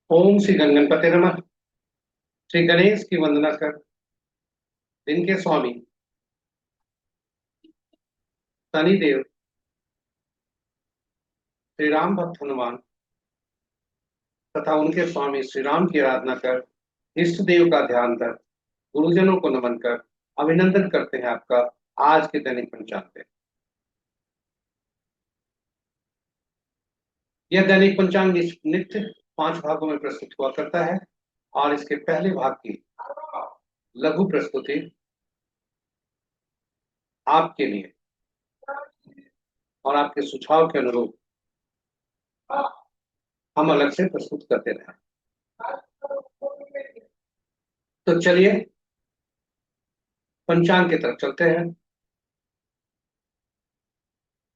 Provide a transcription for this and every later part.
ओम श्री गणपति नमः। श्री गणेश की वंदना कर दिन के स्वामी शनिदेव, श्री राम भक्त हनुमान तथा उनके स्वामी श्री राम की आराधना कर, इष्ट देव का ध्यान कर, गुरुजनों को नमन कर अभिनंदन करते हैं आपका आज के दैनिक पंचांग पे। यह दैनिक पंचांग नित्य 5 भागों में प्रस्तुत हुआ करता है और इसके पहले भाग की लघु प्रस्तुति आपके लिए और आपके सुझाव के अनुरूप हम अलग से प्रस्तुत करते रहे। तो चलिए पंचांग की तरफ चलते हैं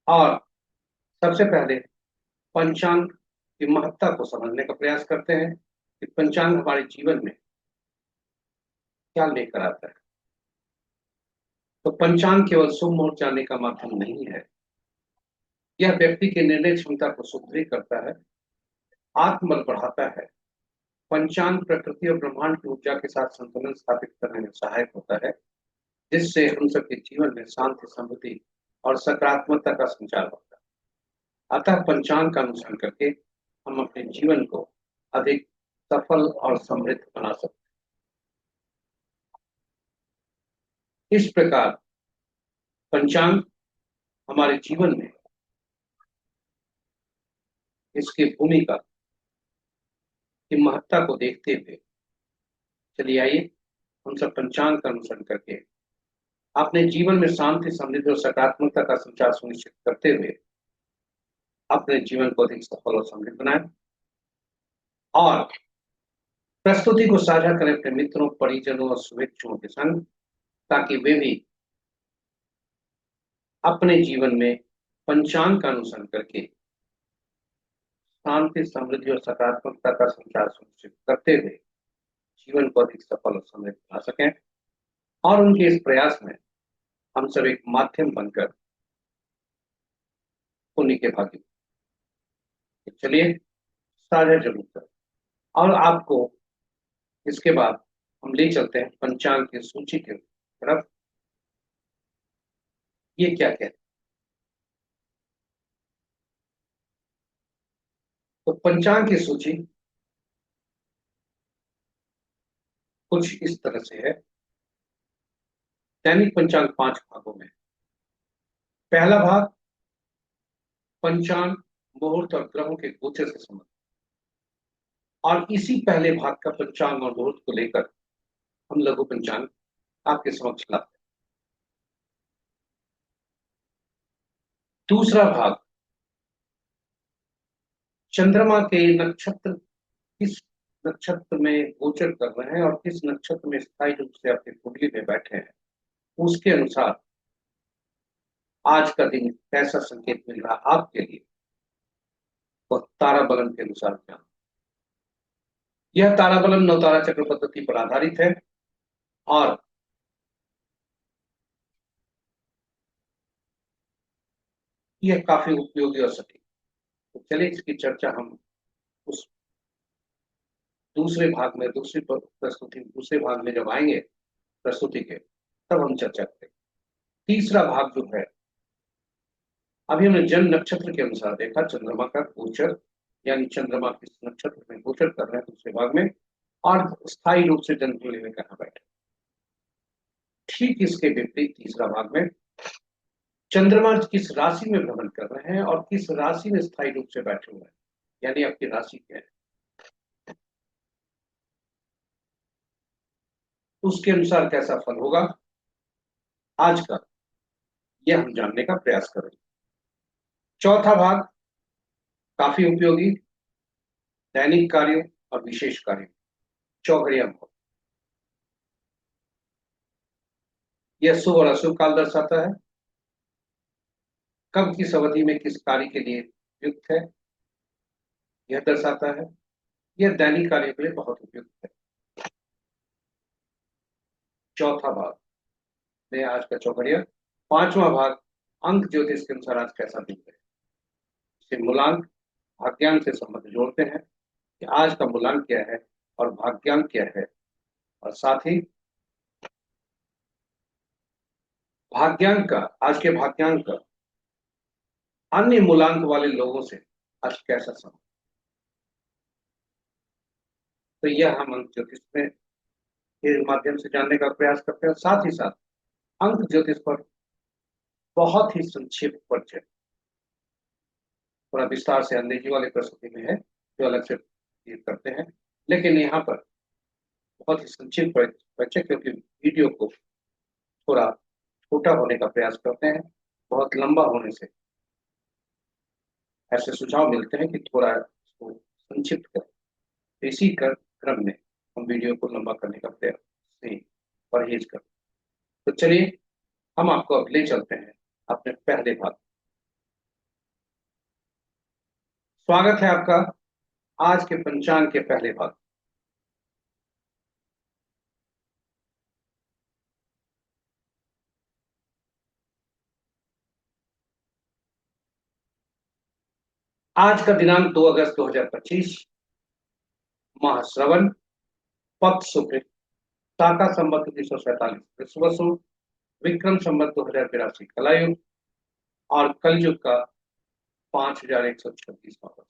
और सबसे पहले पंचांग की महत्ता को समझने का प्रयास करते हैं कि पंचांग हमारे जीवन में क्या लेकर आता है। तो पंचांग केवल शुभ मुहूर्त जानने का माध्यम नहीं है, यह व्यक्ति की निर्णय क्षमता को सुदृढ़ करता है, आत्मबल बढ़ाता है। पंचांग प्रकृति और ब्रह्मांड की ऊर्जा के साथ संतुलन स्थापित करने में सहायक होता है, जिससे हम सबके जीवन में शांति, समृद्धि और सकारात्मकता का संचार होता है। अतः पंचांग का अनुसरण करके हम अपने जीवन को अधिक सफल और समृद्ध बना सकते हैं। इस प्रकार पंचांग हमारे जीवन में इसकी भूमिका की महत्ता को देखते हुए चलिए आइए हम सब पंचांग का अनुसरण करके अपने जीवन में शांति, समृद्धि और सकारात्मकता का संचार सुनिश्चित करते हुए अपने जीवन को अधिक सफल और समृद्ध बनाएं और प्रस्तुति को साझा करें अपने मित्रों, परिजनों और शुभेच्छुओं के संग, ताकि वे भी अपने जीवन में पंचांग का अनुसरण करके शांति, समृद्धि और सकारात्मकता का संचार सुनिश्चित करते हुए जीवन को अधिक सफल और समृद्ध बना सकें और उनके इस प्रयास में हम सब एक माध्यम बनकर पुण्य के भागी। तो चलिए साझा जरूर करें और आपको इसके बाद हम ले चलते हैं पंचांग की सूची की तरफ। ये क्या कहते हैं? तो पंचांग की सूची कुछ इस तरह से है। दैनिक पंचांग 5 भागों में। पहला भाग पंचांग मुहूर्त और ग्रहों के गोचर से संबंधित, और इसी पहले भाग का पंचांग और मुहूर्त को लेकर हम लघु पंचांग आपके समक्ष लाते हैं। दूसरा भाग चंद्रमा के नक्षत्र किस नक्षत्र में गोचर कर रहे हैं और किस नक्षत्र में स्थायी रूप से अपनी कुंडली में बैठे हैं, उसके अनुसार आज का दिन कैसा संकेत मिल रहा आपके लिए, वह तारा बलन के अनुसार जान। यह तारा बलन नवतारा चक्र पद्धति पर आधारित है और यह काफी उपयोगी और सटीक। तो चलिए इसकी चर्चा हम उस दूसरे भाग में, दूसरे भाग में जब आएंगे प्रस्तुति के, तब हम चर्चा करेंगे। तीसरा भाग जो है, अभी हमने जन्म नक्षत्र के अनुसार देखा चंद्रमा का गोचर, यानी चंद्रमा किस नक्षत्र में गोचर कर रहे हैं दूसरे भाग में, और स्थायी रूप से जन्म कुंडली में कहाँ बैठे। ठीक इसके विपरीत तीसरा भाग में चंद्रमा किस राशि में भ्रमण कर रहे हैं और किस राशि में स्थायी रूप से बैठे हुए हैं, यानी आपकी राशि क्या है, उसके अनुसार कैसा फल होगा आज का, यह हम जानने का प्रयास करेंगे। चौथा भाग काफी उपयोगी, दैनिक कार्यों और विशेष कार्यों, चौघड़िया मुहूर्त। यह शुभ और अशुभ काल दर्शाता है, कब किस अवधि में किस कार्य के लिए युक्त है यह दर्शाता है। यह दैनिक कार्य के लिए बहुत उपयुक्त है। चौथा भाग में आज का चौघड़िया। पांचवा भाग अंक ज्योतिष के अनुसार आज कैसा दिन है, इसे मूलांक भाग्यांक से संबंध जोड़ते हैं। कि आज का मूलांक क्या है और भाग्यांक क्या है, और साथ ही भाग्यांक का, आज के भाग्यांक का अन्य मूलांक वाले लोगों से आज कैसा संबंध। तो यह हम अंक ज्योतिष में के माध्यम से जानने का प्रयास करते हैं। साथ ही साथ अंक ज्योतिष पर बहुत ही संक्षिप्त परिचय, थोड़ा विस्तार से अंग्रेजी वाले प्रस्तुति में है जो अलग से ये करते हैं, लेकिन यहाँ पर बहुत ही संक्षिप्त परिचय, क्योंकि वीडियो को थोड़ा छोटा होने का प्रयास करते हैं। बहुत लंबा होने से ऐसे सुझाव मिलते हैं कि थोड़ा इसको संक्षिप्त करें। तो इसी क्रम में हम वीडियो को लंबा करने का प्रयास से परहेज करें। तो चलिए हम आपको अब ले चलते हैं अपने पहले भाग। स्वागत है आपका आज के पंचांग के पहले भाग। आज का दिनांक 2 अगस्त 2025, माह श्रवण, पक्ष शुक्ल, शाका संवत 1947 विश्वसु, विक्रम संवत 2082 कलायुग, और कलयुग का 5136वां वर्ष।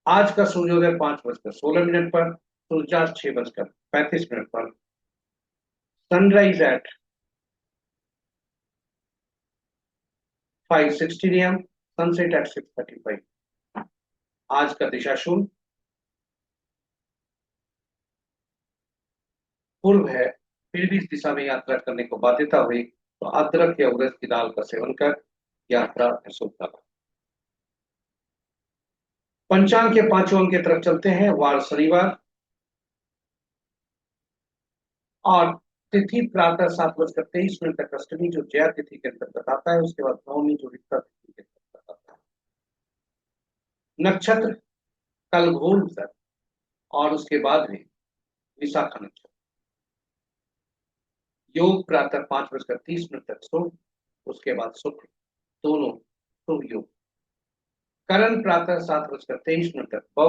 आज का सूर्योदय 5:16 पर, सूर्यास्त 6:35 पर, sunrise at 5:16 AM, sunset at 6:35। आज का दिशा शूल पूर्व है, फिर भी इस दिशा में यात्रा करने को बाध्यता हुई तो अदरक या उड़द की दाल का सेवन कर यात्रा शुभ करा। पंचांग के पांचों अंक की तरफ चलते हैं। वार शनिवार, और तिथि प्रातः 7:23 तक अष्टमी जो जया तिथि के अंतर्गत आता है, उसके बाद नवमी जो विपदा तिथि के अंतर्गत आता है। नक्षत्र कलघोल तक, और उसके बाद में विशाखा नक्षत्र। योग प्रातः 5:30 तक शुभ, उसके बाद शुक्र, दोनों शुभ योग। करण प्रातः 7:23 तक बौ,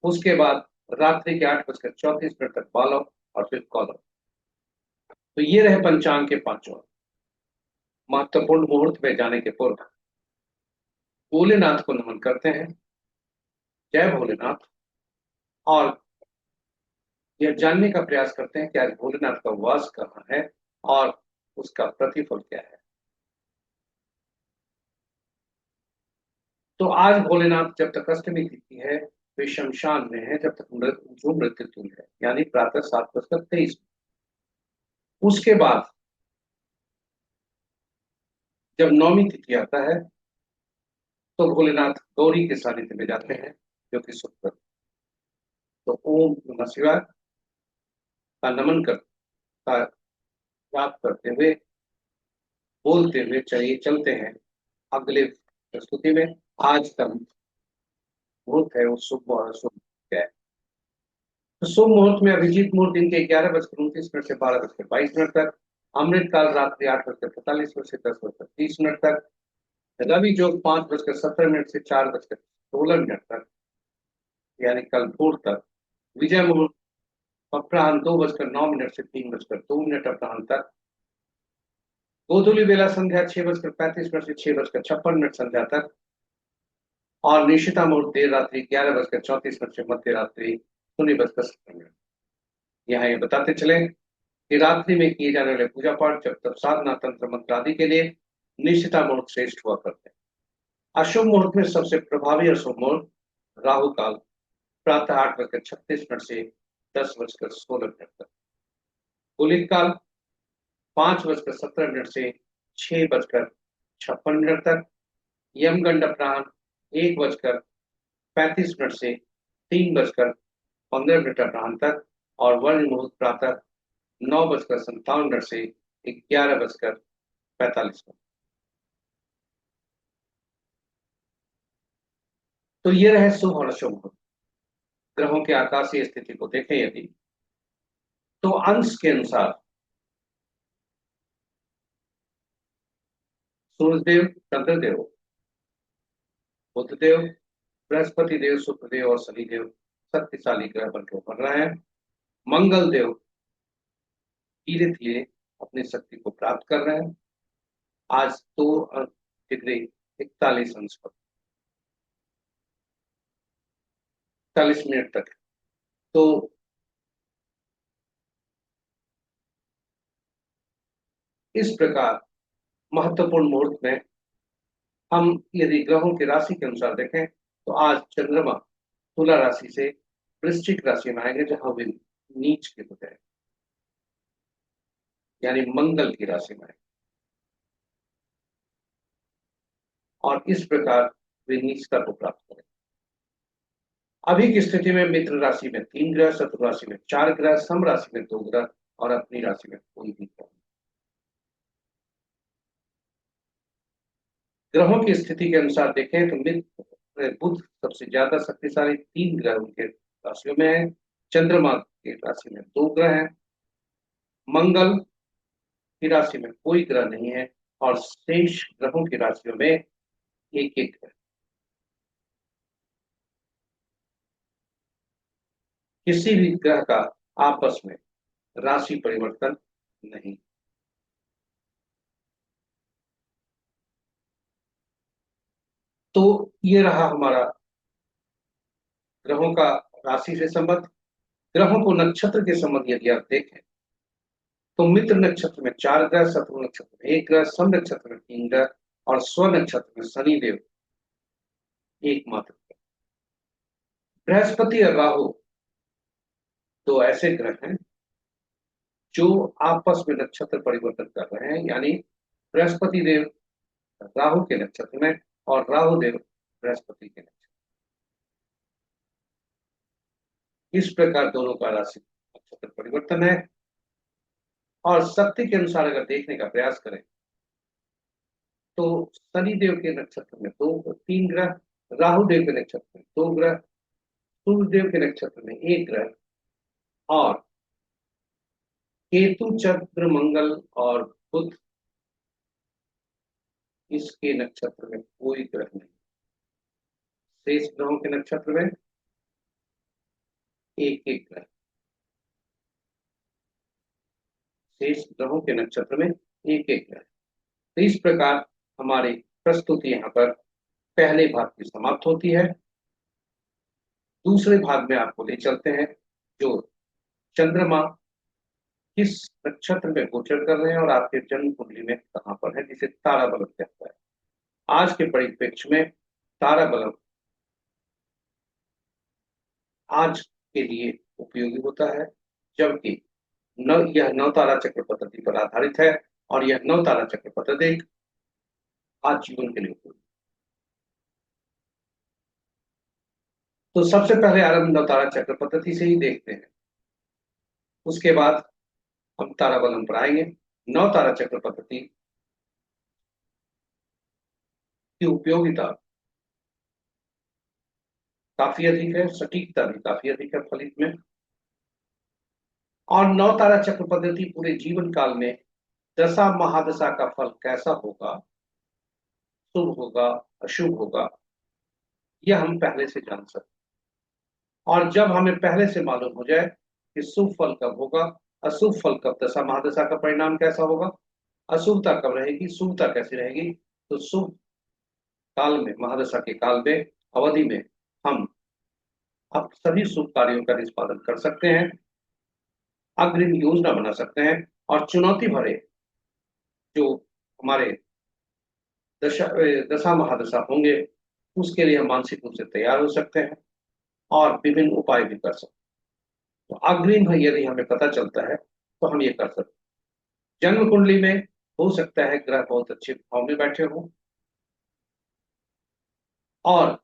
उसके बाद रात्रि के 8:34 तक बालव, और फिर कौलव। तो ये रहे पंचांग के पांचों। महत्वपूर्ण मुहूर्त में जाने के पूर्व भोलेनाथ को नमन करते हैं। जय भोलेनाथ। और यह जानने का प्रयास करते हैं कि आज भोलेनाथ का वास कहाँ है और उसका प्रतिफल क्या है। तो आज भोलेनाथ जब तक अष्टमी तिथि है वे शमशान में है, जब तक जो मृत्यु तुल्य है, यानी प्रातः 7:23। उसके बाद जब नौमी तिथि आता है तो भोलेनाथ गौरी के सानिध्य में जाते हैं, जो कि शुक्र। तो ओम नमः शिवाय का नमन कर, का जाप करते हुए, बोलते हुए चलिए चलते हैं अगले प्रस्तुति में। आज का मुहूर्त है वो शुभ और अशुभ है। तो शुभ मुहूर्त में अभिजीत मुहूर्त दिन के 11:29 से 12:22 तक, अमृत काल रात्रि 8:45 से 10:30 तक, रवि जोग 5:17 से 4:16 तक, यानी कल भोर तक, विजय मुहूर्त अपराह्न 2:09 से 3:02 अपराह्न तक, गोधूली बेला संध्या 6:35 से 6:56 संध्या तक, और निशिता मुहूर्त देर रात्रि 11:34 से मध्य रात्रि 0:17। यहाँ ये बताते चले कि रात्रि में किए जाने वाले पूजा पाठ, जब तक साधना, तंत्र मंत्र आदि के लिए निशिता मुहूर्त श्रेष्ठ हुआ करते हैं। अशुभ मुहूर्त में सबसे प्रभावी अशुभ मुहूर्त राहु काल प्रातः 8:36 से 10:16 तक, गुलिक काल 5:17 से 6:56 तक, यमगंड अपराह्न 1:35 से 3:15 अपराह्न तक, और वर्ण मुहूर्त प्रातः 9:57 से 11:45। तो ये रहे शुभ और अशुभ मुहूर्त। ग्रहों के आकाशीय स्थिति को देखें यदि, तो अंश के अनुसार सूर्यदेव, चंद्रदेव, बुधदेव, बृहस्पति देव, शुक्र देव और शनि देव शक्तिशाली ग्रह बनकर उभर रहे हैं। मंगल देव धीरे धीरे अपनी शक्ति को प्राप्त कर रहे हैं। आज 2 डिग्री 41 अंश पर 41 मिनट तक है। तो इस प्रकार महत्वपूर्ण मुहूर्त में हम यदि ग्रहों की राशि के अनुसार देखें तो आज चंद्रमा तुला राशि से वृश्चिक राशि में आएंगे, जहां वे नीच के होते हैं, यानी मंगल की राशि में आएंगे। और इस प्रकार वे नीचता को प्राप्त करेंगे। अभी की स्थिति में मित्र राशि में 3 ग्रह, शत्रु राशि में 4 ग्रह, सम राशि में 2 ग्रह और अपनी राशि में कोई भी ग्रह। ग्रहों की स्थिति के अनुसार देखें तो मित्र बुध सबसे ज्यादा शक्तिशाली, 3 ग्रह उनके राशियों में है। चंद्रमा की राशि में 2 ग्रह हैं। मंगल की राशि में कोई ग्रह नहीं है और शेष ग्रहों की राशियों में एक एक ग्रह। किसी भी ग्रह का आपस में राशि परिवर्तन नहीं। तो ये रहा हमारा ग्रहों का राशि से संबंध। ग्रहों को नक्षत्र के संबंध यदि आप देखें तो मित्र नक्षत्र में 4 ग्रह, शत्रु नक्षत्र में 1 ग्रह, सम नक्षत्र में 3 ग्रह और स्व नक्षत्र में शनिदेव एकमात्र ग्रह। बृहस्पति और राहु 2 ऐसे ग्रह हैं जो आपस में नक्षत्र परिवर्तन कर रहे हैं, यानी बृहस्पति देव राहु के नक्षत्र में और राहु देव बृहस्पति के नक्षत्र। इस प्रकार दोनों का राशि नक्षत्र परिवर्तन है। और शक्ति के अनुसार अगर देखने का प्रयास करें तो शनि देव के नक्षत्र में 3 ग्रह, राहु देव के नक्षत्र में 2 ग्रह, सूर्य देव के नक्षत्र में 1 ग्रह और केतु, चंद्र, मंगल और बुध इसके नक्षत्र में कोई ग्रह नहीं। शेष ग्रहों के नक्षत्र में एक एक ग्रह। शेष ग्रहों के नक्षत्र में एक एक ग्रह। तो इस प्रकार हमारी प्रस्तुति यहाँ पर पहले भाग की समाप्त होती है। दूसरे भाग में आपको ले चलते हैं जो चंद्रमा किस नक्षत्र में गोचर कर रहे हैं और आपके जन्म कुंडली में कहां पर है, जिसे तारा बलम कहता है। आज के परिप्रेक्ष्य में तारा बलम आज के लिए उपयोगी होता है, जबकि यह 9 तारा चक्र पद्धति पर आधारित है और यह 9 तारा चक्र पद्धति आज जीवन के लिए उपयोगी। तो सबसे पहले आरंभ 9 तारा चक्र पद्धति से ही देखते हैं, उसके बाद हम तारा बलम पर आएंगे। 9 तारा चक्र पद्धति की उपयोगिता काफी अधिक है, सटीकता भी काफी अधिक है फलित में। और 9 तारा चक्र पद्धति पूरे जीवन काल में दशा महादशा का फल कैसा होगा, शुभ होगा अशुभ होगा, यह हम पहले से जान सकते हैं। और जब हमें पहले से मालूम हो जाए कि शुभ फल कब होगा, अशुभ फल कब, दशा महादशा का परिणाम कैसा होगा, अशुभता कब रहेगी, शुभता कैसी रहेगी, तो शुभ काल में, महादशा के काल में, अवधि में हम अब सभी शुभ कार्यों का निष्पादन कर सकते हैं, अग्रिम योजना बना सकते हैं और चुनौती भरे जो हमारे दशा महादशा होंगे उसके लिए हम मानसिक रूप से तैयार हो सकते हैं और विभिन्न उपाय भी कर सकते हैं। तो अग्रिम यदि हमें पता चलता है तो हम ये कर सकते हैं। जन्म कुंडली में हो सकता है ग्रह बहुत अच्छे भाव में बैठे हों और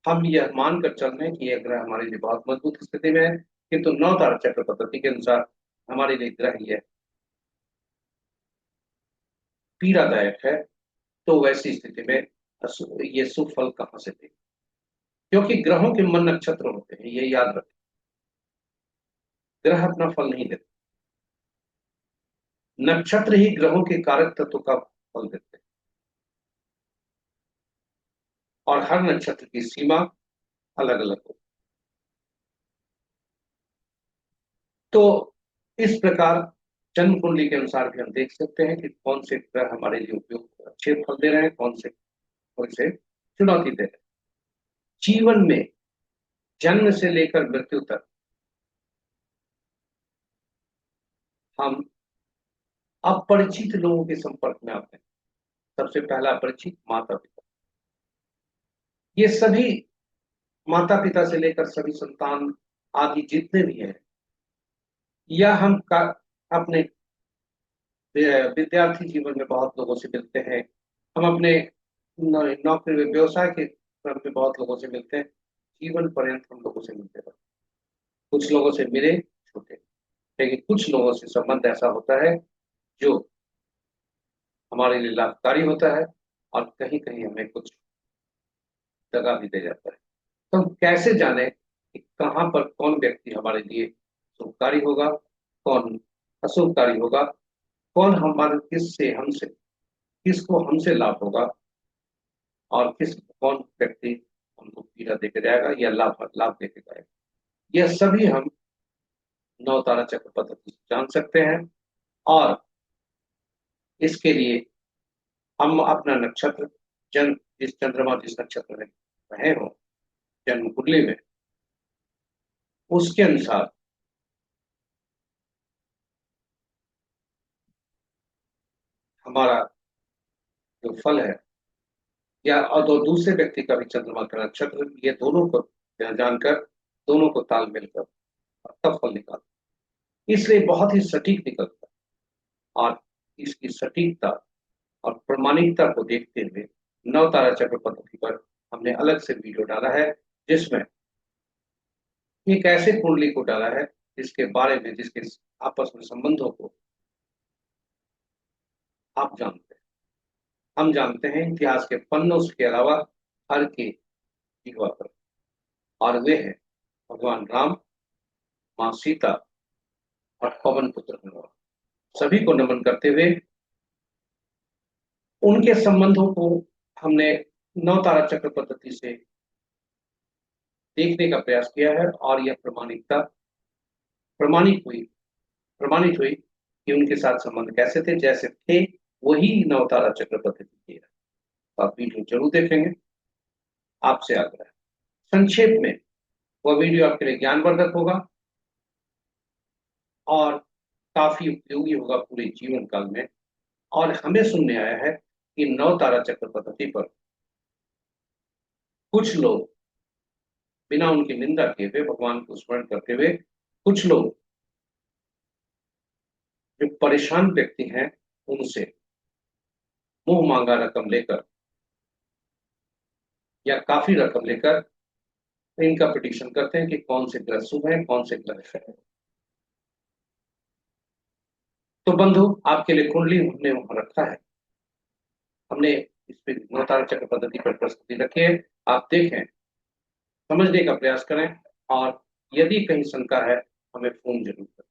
हम यह मानकर चल रहे हैं कि यह ग्रह हमारे लिए बहुत मजबूत स्थिति में है, किंतु 9 तारा चक्र पद्धति के अनुसार हमारे लिए ग्रह यह पीड़ादायक है। तो वैसी स्थिति में ये शुभ फल कहां से दें, क्योंकि ग्रहों के मन नक्षत्र होते हैं, ये याद रखें। ग्रह अपना फल नहीं देते, नक्षत्र ही ग्रहों के कारक तत्व का फल देते हैं। और हर नक्षत्र की सीमा अलग अलग हो। तो इस प्रकार जन्म कुंडली के अनुसार भी हम देख सकते हैं कि कौन से ग्रह हमारे लिए उपयोग अच्छे फल दे रहे हैं, कौन से चुनौती दे रहे हैं। जीवन में जन्म से लेकर मृत्यु तक हम अपरिचित लोगों के संपर्क में आते हैं। सबसे पहला अपरिचित माता पिता। ये सभी माता पिता से लेकर सभी संतान आदि जितने भी हैं, या अपने विद्यार्थी जीवन में बहुत लोगों से मिलते हैं, हम अपने नौकरी व्यवसाय के क्रम में बहुत लोगों से मिलते हैं। जीवन पर्यंत हम लोगों से मिलते हैं। कुछ लोगों से मिले छूटे, लेकिन कुछ लोगों से संबंध ऐसा होता है जो हमारे लिए लाभकारी होता है, और कहीं कहीं हमें कुछ दगा भी दे जाता है। तो हम कैसे जाने कि कहाँ पर कौन व्यक्ति हमारे लिए शुभकारी होगा, कौन अशुभकारी होगा, कौन हमारे किसको हमसे लाभ होगा, और कौन व्यक्ति हमको पीड़ा देकर जाएगा या लाभ लाभ देकर जाएगा। यह सभी हम नौ तारा चक्र पद्धति से जान सकते हैं। और इसके लिए हम अपना नक्षत्र, जन्म जिस चंद्रमा जिस नक्षत्र में रहे हो जन्म कुंडली में, उसके अनुसार हमारा जो फल है, या और दूसरे व्यक्ति का भी चंद्रमा का नक्षत्र, ये दोनों को जानकर, दोनों को तालमेल कर और तब फल निकाल, इसलिए बहुत ही सटीक निकलता है। और इसकी सटीकता और प्रामाणिकता को देखते हुए नव तारा चक्र पद्धति पर हमने अलग से वीडियो डाला है, जिसमें एक ऐसे कुंडली को डाला है जिसके बारे में, जिसके आपस में संबंधों को आप जानते हैं, हम जानते हैं इतिहास के पन्नों के अलावा हर के जीवा पर। और वे हैं भगवान राम, माँ सीता और पवन पुत्र हनुमान। सभी को नमन करते हुए उनके संबंधों को हमने नौ तारा चक्र पद्धति से देखने का प्रयास किया है, और यह प्रमाणित हुई प्रमाणित हुई कि उनके साथ संबंध कैसे थे, जैसे थे वही नौ तारा चक्र पद्धति की है। तो आप वीडियो जरूर देखेंगे, आपसे आग्रह है। संक्षेप में वह वीडियो आपके लिए ज्ञानवर्धक होगा और काफी उपयोगी होगा पूरे जीवन काल में। और हमें सुनने आया है कि नौ तारा चक्र पद्धति पर कुछ लोग बिना उनकी निंदा किए हुए भगवान को स्मरण करते हुए, कुछ लोग जो परेशान व्यक्ति हैं उनसे मुंह मांगा रकम लेकर या काफी रकम लेकर इनका पिटिशन करते हैं कि कौन से ग्रह शुभ है, कौन से ग्रह है। तो बंधु, आपके लिए कुंडली हमने वहां रखा है, हमने इस पे नौ तारा चक्र पद्धति पर प्रस्तुति रखी है। आप देखें, समझने का प्रयास करें, और यदि कहीं शंका है हमें फोन जरूर करें,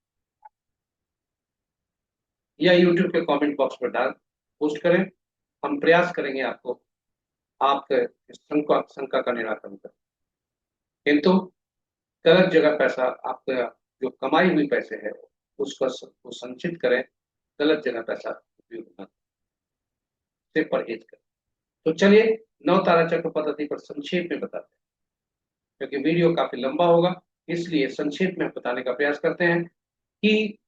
या यूट्यूब के कमेंट बॉक्स पर डाल पोस्ट करें। हम प्रयास करेंगे आपको आपके शंका का निराकरण करें। किंतु गलत जगह पैसा, आपका जो कमाई हुई पैसे है उसको संचित करें, गलत जगह पैसा उपयोग न से परहेज करें। तो चलिए नौ तारा चक्र पद्धति पर संक्षेप में बताते हैं, क्योंकि वीडियो काफी लंबा होगा, इसलिए संक्षेप में बताने का प्रयास करते हैं कि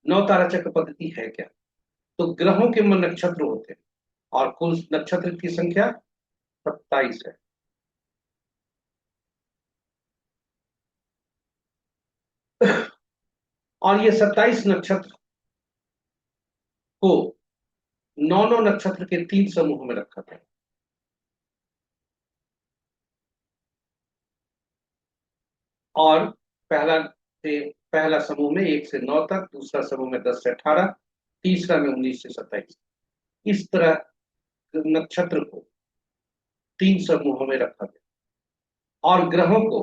नौ तारा चक्र पद्धति है क्या। तो ग्रहों के मन नक्षत्र होते हैं, और कुल नक्षत्र की संख्या 27 है। और ये 27 नक्षत्र को नौ नौ नक्षत्र के 3 समूह में रखा था। और पहला समूह में 1 से 9 तक, दूसरा समूह में 10 से 18, तीसरा में 19 से 27, इस तरह नक्षत्र को 3 समूहों में रखा गया। और ग्रहों को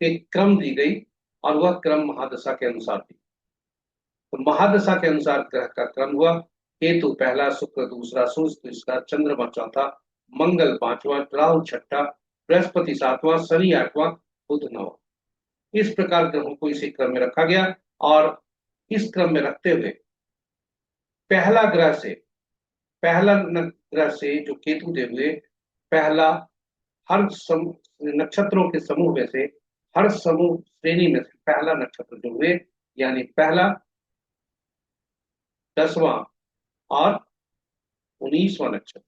एक क्रम दी गई, और वह क्रम महादशा के अनुसार दी। तो महादशा के अनुसार ग्रह का क्रम हुआ: केतु पहला, शुक्र दूसरा, सूर्य तीसरा, चंद्रमा चौथा, मंगल पांचवा, राहु छठा, बृहस्पति सातवां, शनि आठवां, बुध नौवां। इस प्रकार ग्रहों को इसी क्रम में रखा गया। और इस क्रम में रखते हुए पहला ग्रह से ग्रह से जो केतु देव हुए, पहला नक्षत्रों के समूह में से, हर समूह श्रेणी में से पहला नक्षत्र जो हुए, यानी पहला, 10वां और 19वां नक्षत्र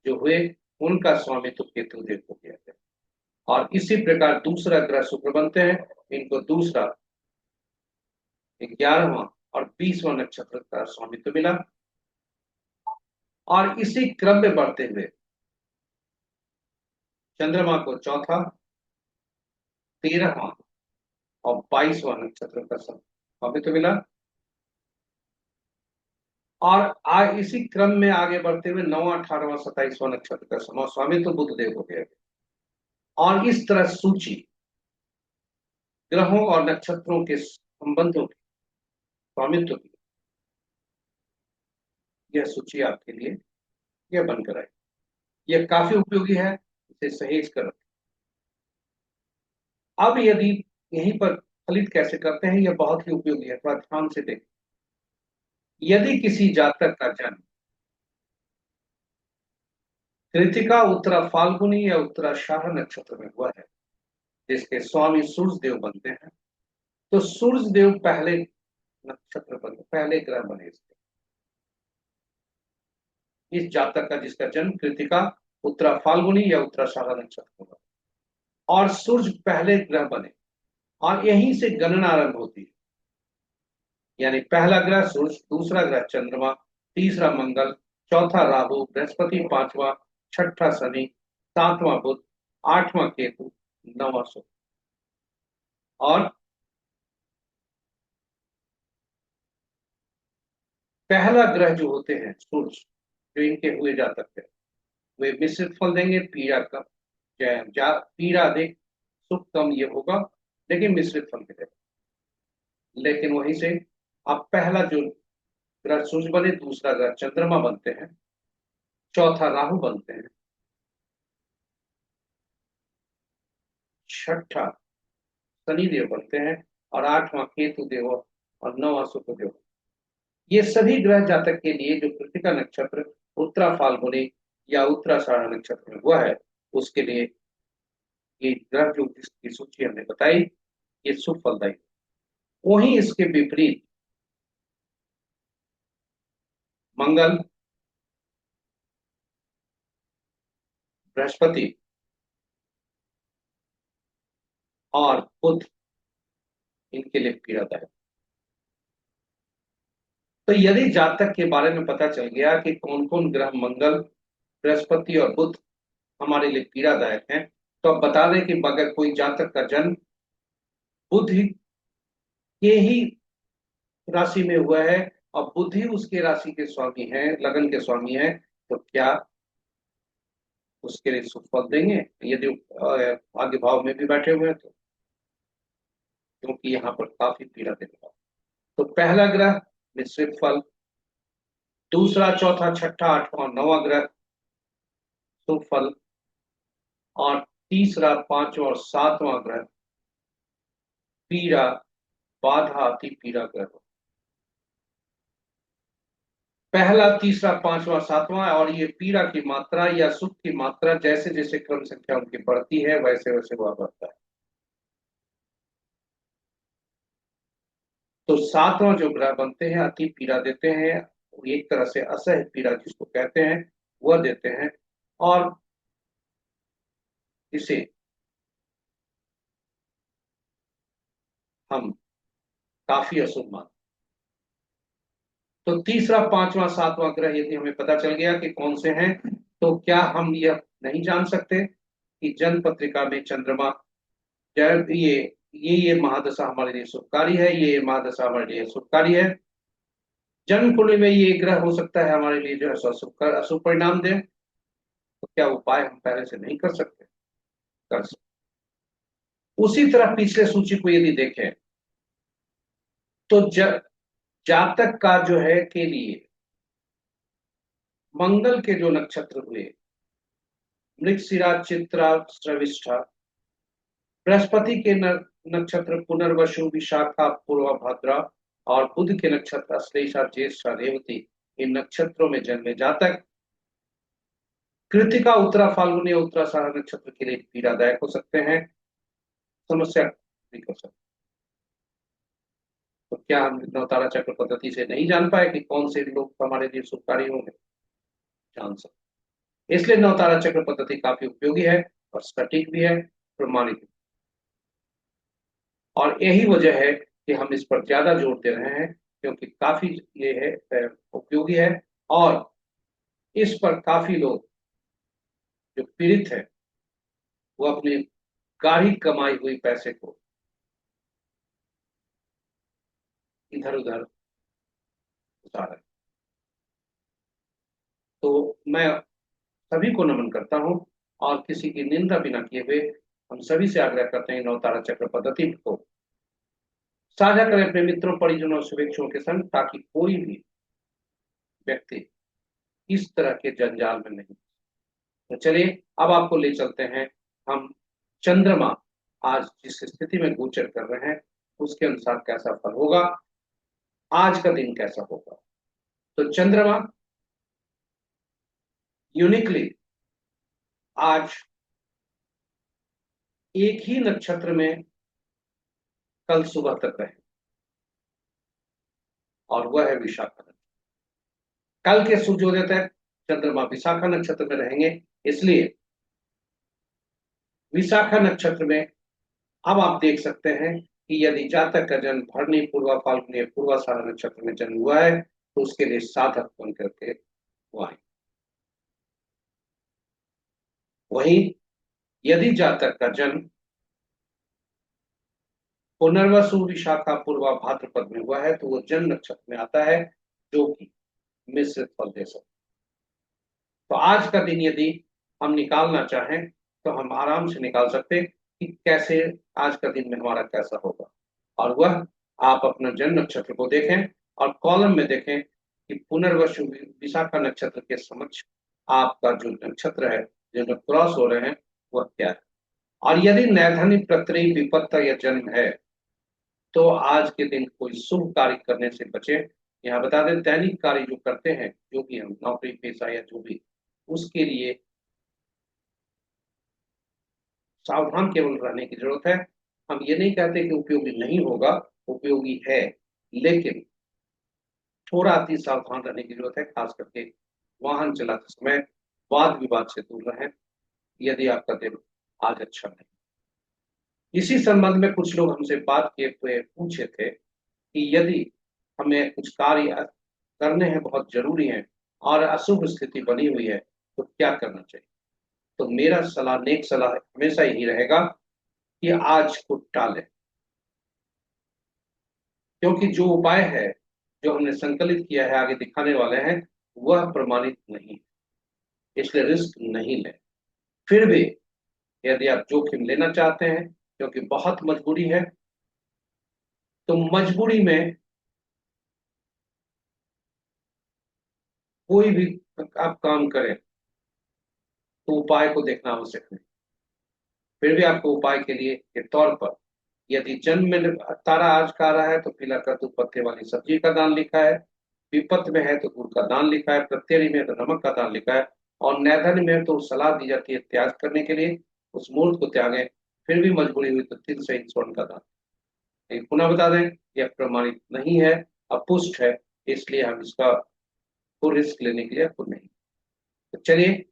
जो हुए, उनका स्वामित्व केतु देव को किया गया। और इसी प्रकार दूसरा ग्रह शुक्र बनते हैं, इनको दूसरा, 11वां और 20वां नक्षत्र का स्वामित्व मिला। और इसी क्रम में बढ़ते हुए चंद्रमा को चौथा, 13वां और 22वां नक्षत्र का स्वामित्व मिला। और इसी क्रम में आगे बढ़ते हुए 9वां, 18वां, 27वां नक्षत्र का स्वामित्व बुध देव हो गया। और इस तरह सूची ग्रहों और नक्षत्रों के संबंधों की, स्वामित्व की, यह सूची आपके लिए यह बनकर आई। यह काफी उपयोगी है, इसे सहेज कर रखें। अब यदि यहीं पर फलित कैसे करते हैं, यह बहुत ही उपयोगी है, थोड़ा ध्यान से देखें। यदि किसी जातक का जन्म कृतिका, उत्तरा फाल्गुनी या उत्तराषाढ़ नक्षत्र में हुआ है, जिसके स्वामी सूर्य देव बनते हैं, तो सूर्य देव पहले नक्षत्र बने, पहले ग्रह बने इस जातक का, जिसका जन्म कृतिका, उत्तरा फाल्गुनी या उत्तराषाढ़ नक्षत्र में, और सूर्य पहले ग्रह बने, और यहीं से गणना आरंभ होती है। यानी पहला ग्रह सूर्य, दूसरा ग्रह चंद्रमा, तीसरा मंगल, चौथा राहु, बृहस्पति पांचवा, छठा शनि, सातवां बुध, आठवां केतु, नौवां शुक्र। और पहला ग्रह जो होते हैं सूर्य, जो इनके हुए जातक है, वे मिश्रित फल देंगे। पीड़ा का पीड़ा अधिक, सुख कम, ये होगा, लेकिन मिश्रित फल मिलेगा। लेकिन वहीं से अब पहला जो ग्रह सूर्य बने, दूसरा ग्रह चंद्रमा बनते हैं, चौथा राहु बनते हैं, छठा शनिदेव बनते हैं, और आठवां केतु देव, और नौवां शुक्र देव। ये सभी ग्रह जातक के लिए जो कृतिका नक्षत्र, उत्तरा फाल्गुनी या उत्तराषाढ़ नक्षत्र में हुआ है, उसके लिए ये ग्रह जो जिसकी सूची हमने बताई, ये शुभ फलदायी। वहीं इसके विपरीत मंगल, बृहस्पति और बुध इनके लिए पीड़ादायक। तो यदि जातक के बारे में पता चल गया कि कौन कौन ग्रह, मंगल, बृहस्पति और बुध हमारे लिए पीड़ादायक हैं, तो अब बता दें कि अगर कोई जातक का जन्म बुध के ही राशि में हुआ है, और बुध ही उसके राशि के स्वामी है, लगन के स्वामी है, तो क्या उसके लिए शुभ फल देंगे? यदि आगे भाव में भी बैठे हुए हैं तो, क्योंकि यहाँ पर काफी पीड़ा देने वाला। तो पहला ग्रह मिश्रित फल, दूसरा, चौथा, छठा, आठवां, नौवां ग्रह शुभ फल, और तीसरा, पांचवा और सातवां ग्रह पीड़ा, बाधा, अति पीड़ा ग्रह। पहला, तीसरा, पांचवा, सातवां, और ये पीड़ा की मात्रा या सुख की मात्रा जैसे जैसे क्रम संख्या उनकी बढ़ती है, वैसे वैसे वह बढ़ता है। तो सातवां जो ग्रह बनते हैं, अति पीड़ा देते हैं, एक तरह से असह्य पीड़ा जिसको कहते हैं, वह देते हैं, और इसे हम काफी अशुभ मानते। तो तीसरा, पांचवा, सातवां ग्रह यदि हमें पता चल गया कि कौन से हैं, तो क्या हम यह नहीं जान सकते कि जन्म पत्रिका में चंद्रमा, जब ये महादशा हमारे लिए शुभकारी है, ये महादशा हमारे लिए शुभकारी है, जन्म कुंडली में ये ग्रह हो सकता है हमारे लिए जो है अशुभ अशुभ परिणाम दे, तो क्या उपाय हम पहले से नहीं कर सकते? कर सकते। उसी तरह पिछले सूची को यदि देखें, तो जातक का जो है के लिए मंगल के जो नक्षत्र हुए, मृगशिरा, चित्रा, श्रविष्ठा। बृहस्पति के नक्षत्र पुनर्वसु, विशाखा, पूर्वभद्रा और बुध के नक्षत्र अश्लेषा, ज्येष्ठा, रेवती, इन नक्षत्रों में जन्मे जातक कृतिका, उत्तरा, फाल्गुनी, उत्तराषाढ़ नक्षत्र के लिए पीड़ादायक हो सकते हैं, समस्या भी हो सकती है। तो क्या हम नवतारा चक्र पद्धति से नहीं जान पाए कि कौन से लोग हमारे लिए शुभकारी होंगे? जान सकते। इसलिए नवतारा चक्र पद्धति काफी उपयोगी है और सटीक भी है, प्रमाणित भी। और यही वजह है कि हम इस पर ज्यादा जोर दे रहे हैं, क्योंकि काफी ये है उपयोगी है। और इस पर काफी लोग जो पीड़ित है वो अपनी गाढ़ी कमाई हुई पैसे को इधर उधर उतार रहे हैं। तो मैं सभी को नमन करता हूं और किसी की निंदा बिना किए हुए हम सभी से आग्रह करते हैं नवतारा चक्र पद्धति को साझा करें अपने मित्रों, परिजनों और शुभेच्छुओं के संग, ताकि कोई भी व्यक्ति इस तरह के जंजाल में नहीं। तो चलिए अब आपको ले चलते हैं हम चंद्रमा आज जिस स्थिति में गोचर कर रहे हैं उसके अनुसार कैसा फल होगा, आज का दिन कैसा होगा। तो चंद्रमा यूनिकली आज एक ही नक्षत्र में कल सुबह तक रहे और वह है विशाखा नक्षत्र। कल के सूर्योदय तक चंद्रमा विशाखा नक्षत्र में रहेंगे। इसलिए विशाखा नक्षत्र में अब आप देख सकते हैं कि यदि जातक का जन्म भरणी, पूर्वा, फाल्गुनी, पूर्वाषाढ़ नक्षत्र में जन्म हुआ है तो उसके लिए साधक बन करके वो आए। वहीं यदि जातक का जन्म पुनर्वसु, विशाखा, पूर्वा, भाद्रपद में हुआ है तो वो जन्म नक्षत्र में आता है, जो कि मिश्रित फल दे सकता है। तो आज का दिन यदि हम निकालना चाहें तो हम आराम से निकाल सकते हैं कि कैसे आज का दिन में हमारा कैसा होगा। और वह आप अपना जन्म नक्षत्र को देखें और कॉलम में देखें कि पुनर्वसु, विशाखा नक्षत्र के समक्ष आपका जो नक्षत्र है, जो क्रॉस हो रहे हैं, वह क्या है। और यदि नैधनी, प्रत्यय, विपत्ता या जन्म है तो आज के दिन कोई शुभ कार्य करने से बचे। यहाँ बता दें, दैनिक कार्य जो करते हैं, जो भी हम नौकरी पेशा या जो भी, उसके लिए सावधान केवल रहने की जरूरत है। हम ये नहीं कहते कि उपयोगी नहीं होगा, उपयोगी है, लेकिन थोड़ा अति सावधान रहने की जरूरत है। खास करके वाहन चलाते समय वाद विवाद से दूर रहें यदि आपका दिन आज अच्छा नहीं। इसी संबंध में कुछ लोग हमसे बात किए हुए पूछे थे कि यदि हमें कुछ कार्य करने हैं, बहुत जरूरी हैं और अशुभ स्थिति बनी हुई है, तो क्या करना चाहिए। तो मेरा सलाह, नेक सलाह हमेशा यही रहेगा कि आज को टालें, क्योंकि जो उपाय है, जो हमने संकलित किया है, आगे दिखाने वाले हैं, वह प्रमाणित नहीं है। इसलिए रिस्क नहीं लें। फिर भी यदि आप जोखिम लेना चाहते हैं, क्योंकि बहुत मजबूरी है, तो मजबूरी में कोई भी आप काम करें तो उपाय को देखना आवश्यक है। फिर भी आपको उपाय के लिए के तौर पर, यदि जन्म में तारा आज का आ रहा है तो पीला कद्दू पत्ते वाली सब्जी का दान लिखा है, विपत्त में है तो गुड़ का दान लिखा है, प्रत्यय में है तो नमक का दान लिखा है, और नैधन में है तो सलाह दी जाती है त्याग करने के लिए, उस मूर्त को त्यागें। फिर भी मजबूरी हुई तो तिल सहित स्वर्ण का दान। लेकिन पुनः बता दें, यह प्रमाणित नहीं है, अपुष्ट है, इसलिए हम इसका कोई रिस्क लेने के लिए आपको नहीं। तो चलिए,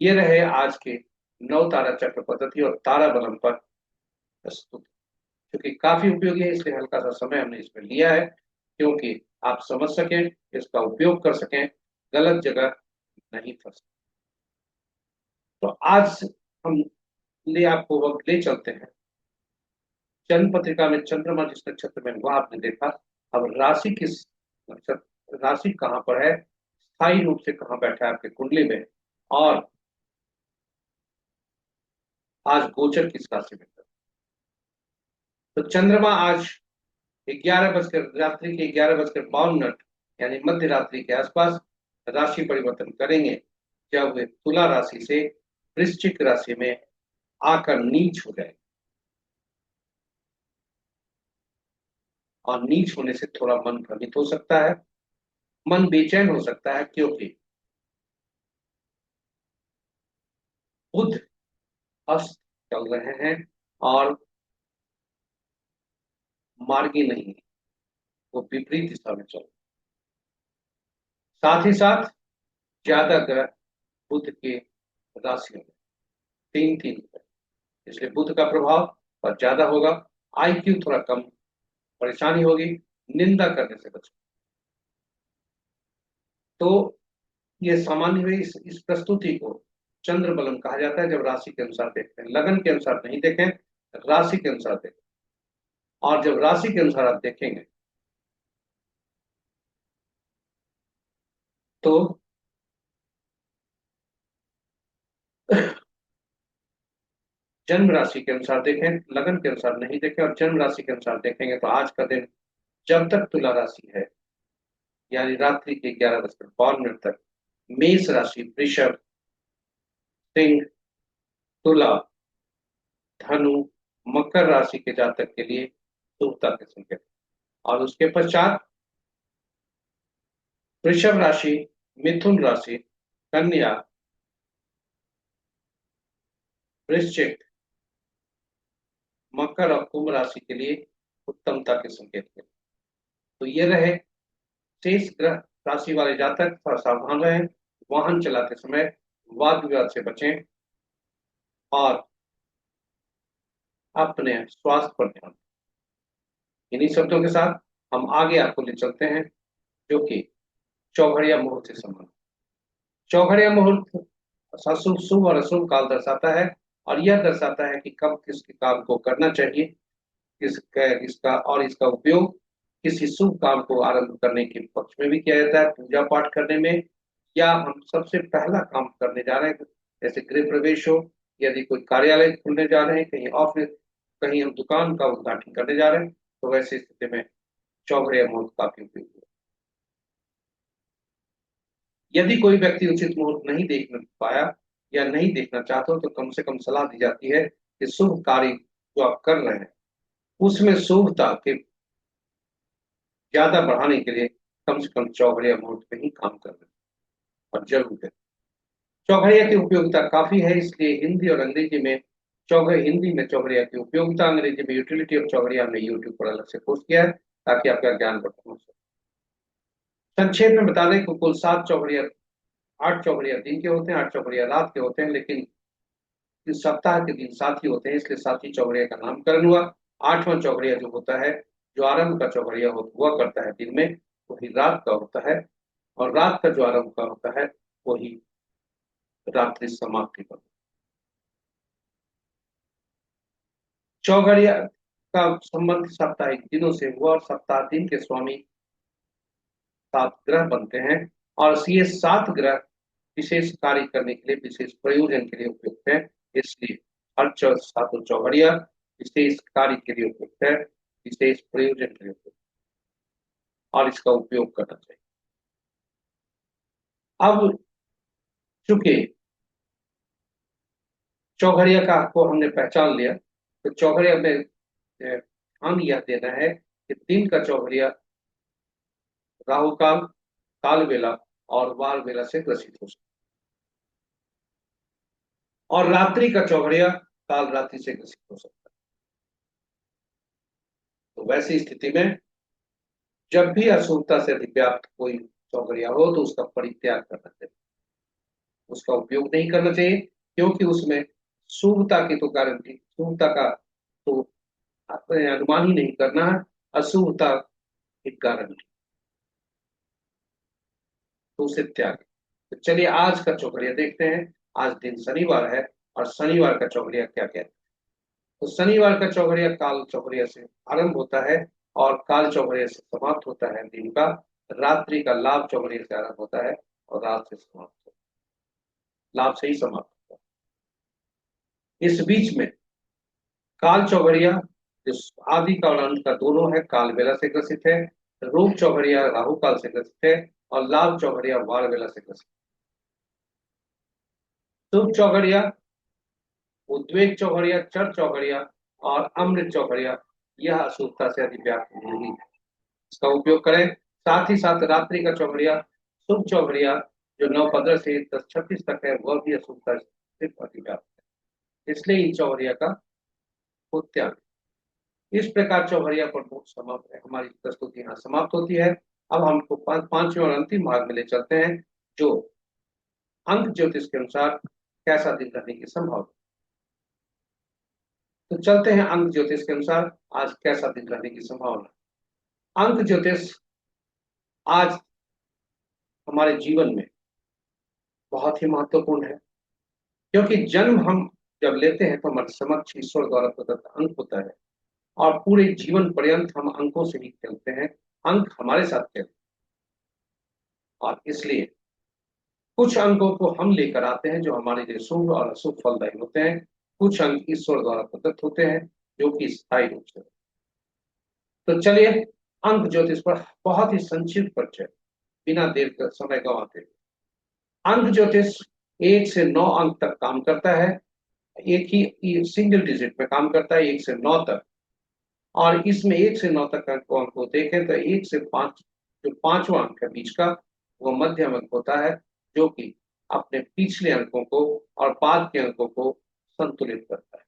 ये रहे आज के नौ तारा चक्र पद्धति और तारा बलम पर प्रस्तुत, क्योंकि काफी उपयोगी है, इसलिए हल्का सा समय हमने इसमें लिया है, क्योंकि आप समझ सकें, इसका उपयोग कर सकें, गलत जगह नहीं फंस। तो आज हम ले आपको वक्त ले चलते हैं जन्म पत्रिका में चंद्रमा जिस नक्षत्र में वह आपने देखा। अब राशि किस नक्षत्र, राशि कहाँ पर है, स्थायी रूप से कहाँ बैठा है आपके कुंडली में, और आज गोचर किस राशि में। तो चंद्रमा आज 11 बजकर 52 मिनट यानी मध्य रात्रि के आसपास राशि परिवर्तन करेंगे, जब वे तुला राशि से वृश्चिक राशि में आकर नीच हो जाएगी। और नीच होने से थोड़ा मन भ्रमित हो सकता है, मन बेचैन हो सकता है, क्योंकि बुध अस्त चल रहे हैं और मार्गी नहीं है, वो विपरीत दिशा में चल रहे हैं। साथ ही साथ ज्यादा ग्रह बुध के राशियों में, तीन तीन ग्रह, इसलिए बुध का प्रभाव पर ज्यादा होगा। आईक्यू थोड़ा कम, परेशानी होगी, निंदा करने से बचो। तो ये सामान्य हुई, इस प्रस्तुति को चंद्र बलम कहा जाता है। जब राशि के अनुसार देखते हैं, लगन के अनुसार नहीं देखें, राशि के अनुसार देखें। और जब राशि के अनुसार आप देखेंगे तो जन्म राशि के अनुसार देखें, लगन के अनुसार नहीं देखें, और जन्म राशि के अनुसार देखेंगे तो आज का दिन जब तक तुला राशि है, यानी रात्रि के 11:52 तक, मेष राशि, वृषभ, सिंह, तुला, धनु, मकर राशि के जातक के लिए शुभता के संकेत। और उसके पश्चात वृषभ राशि, मिथुन राशि, कन्या, वृश्चिक, मकर और कुंभ राशि के लिए उत्तमता के संकेत हैं। तो ये रहे शेष ग्रह राशि वाले जातक, थोड़ा सावधान रहें, वाहन चलाते समय वाद विवाद से बचें और अपने स्वास्थ्य पर ध्यान दें। इन्हीं शब्दों के साथ हम आगे आपको ले चलते हैं, जो कि चौघड़िया मुहूर्त से संबंधित। चौघड़िया मुहूर्त शुभ शुभ और अशुभ काल दर्शाता है, और यह दर्शाता है कि कब किस काम को करना चाहिए, किसका, और इसका उपयोग किसी शुभ काम को आरंभ करने के पक्ष में भी किया जाता है, पूजा पाठ करने में, या हम सबसे पहला काम करने जा रहे हैं, जैसे गृह प्रवेश हो, यदि कोई कार्यालय खुलने जा रहे हैं, कहीं ऑफिस, कहीं हम दुकान का उद्घाटन करने जा रहे हैं, तो वैसी स्थिति में चौघड़िया मुहूर्त काफी उपयोगी है। यदि कोई व्यक्ति उचित मुहूर्त नहीं देख पाया या नहीं देखना चाहता हो, तो कम से कम सलाह दी जाती है कि शुभ कार्य जो आप कर रहे हैं उसमें शुभता के ज्यादा बढ़ाने के लिए कम से कम चौघड़िया मुहूर्त में ही काम करना और जरूर करें। चौघड़िया की उपयोगिता काफी है, इसलिए हिंदी और अंग्रेजी में हिंदी में चौघड़िया की उपयोगिता, अंग्रेजी में यूटिलिटी ऑफ चौघड़िया में यूट्यूब पर अलग से पोस्ट किया है, ताकि आपका ज्ञान बढ़ सके। संक्षेप में बता दें कि कुल 7 चौघड़िया, 8 चौघड़िया दिन के होते हैं, 8 चौघड़िया रात के होते हैं, लेकिन इस सप्ताह के दिन साथ ही होते हैं, इसलिए साथी चौघड़िया का नामकरण हुआ। 8वां चौघड़िया जो होता है, जो आरंभ का चौघड़िया हुआ करता है दिन में, वही रात का होता है, और रात का जो आरंभ का होता है वही रात्रि समाप्ति का। चौघड़िया का संबंध साप्ताहिक दिनों से हुआ, और सप्ताह दिन के स्वामी 7 ग्रह बनते हैं, और ये 7 ग्रह विशेष कार्य करने के लिए, विशेष प्रयोजन के लिए उपयुक्त है। इसलिए हर 7 चौघड़िया विशेष कार्य के लिए उपयुक्त है, विशेष प्रयोजन के लिए उपयुक्त, और इसका उपयोग करना चाहिए। अब चूंकि चौघड़िया का को हमने पहचान लिया, तो चौघड़िया में ध्यान यह देना है कि दिन का चौघड़िया राहु काल, काल बेला और वार बेला से ग्रसित हो सकता है, और रात्रि का चौघड़िया काल रात्रि से ग्रसित हो सकता है। तो वैसी स्थिति में जब भी अशुभता से अधिव्याप्त कोई चौघड़िया हो, तो उसका परित्याग करना चाहिए, उसका उपयोग नहीं करना चाहिए, क्योंकि उसमें शुभता की तो गारंटी, शुभता का तो अनुमान ही नहीं करना है, अशुभता एक गारंटी, तो उसे त्याग। तो चलिए आज का चौघड़िया देखते हैं। आज दिन शनिवार है, और शनिवार का चौघड़िया क्या कहते हैं। तो शनिवार का चौघड़िया काल चौघड़िया से आरंभ होता है, और काल चौघड़िया से समाप्त होता है दिन का। रात्रि का लाभ चौघड़िया से आरंभ होता है और रात से समाप्त होता है, लाभ से ही समाप्त होता है। इस बीच में काल चौघड़िया जो आदि का और अंत का दोनों है, काल बेला से ग्रसित है। रूप चौघड़िया राहु काल से ग्रसित है, और लाभ चौघड़िया वार बेला से ग्रसित है। शुभ चौघड़िया उद्वेग चौघड़िया, चर चौघड़िया और अमृत चौघड़िया यह अशुभता से अधिव्याप्त नहीं है, इसका उपयोग करें। साथ ही साथ रात्रि का चौघड़िया, शुभ चौघड़िया जो 9:15 से 10:36 तक है वह भी अशुभता से अधिव्याप्त है, इसलिए इन चौघड़िया का को त्याग। इस प्रकार चौघड़िया पर समाप्त है, हमारी प्रस्तुति यहाँ समाप्त होती है। अब हमको पांचवें और अंतिम भाग में ले चलते हैं, जो अंक ज्योतिष के अनुसार कैसा दिन रहने की संभावना। तो चलते हैं अंक ज्योतिष के अनुसार आज कैसा दिन रहने की संभावना। अंक ज्योतिष आज हमारे जीवन में बहुत ही महत्वपूर्ण है, क्योंकि जन्म हम जब लेते हैं तो हमारे समक्ष ईश्वर द्वारा प्रदत्त अंक होता है, और पूरे जीवन पर्यंत हम अंकों से ही खेलते हैं, अंक हमारे साथ खेलते हैं। और इसलिए कुछ अंकों को हम लेकर आते हैं जो हमारे लिए शुभ और अशुभ फलदायी होते हैं, कुछ अंक ईश्वर द्वारा प्रदत्त होते हैं जो कि स्थायी रूप से। तो चलिए अंक ज्योतिष पर बहुत ही संक्षिप्त परिचय बिना देर का समय गंवाते हुए। अंक ज्योतिष 1 से 9 अंक तक काम करता है, एक ही सिंगल डिजिट में काम करता है 1 से 9 तक। और इसमें 1 से 9 तक अंक को देखें तो 1 से 5 जो पांचवा अंक है बीच का वो मध्यम अंक होता है, जो कि अपने पिछले अंकों को और बाद के अंकों को संतुलित करता है।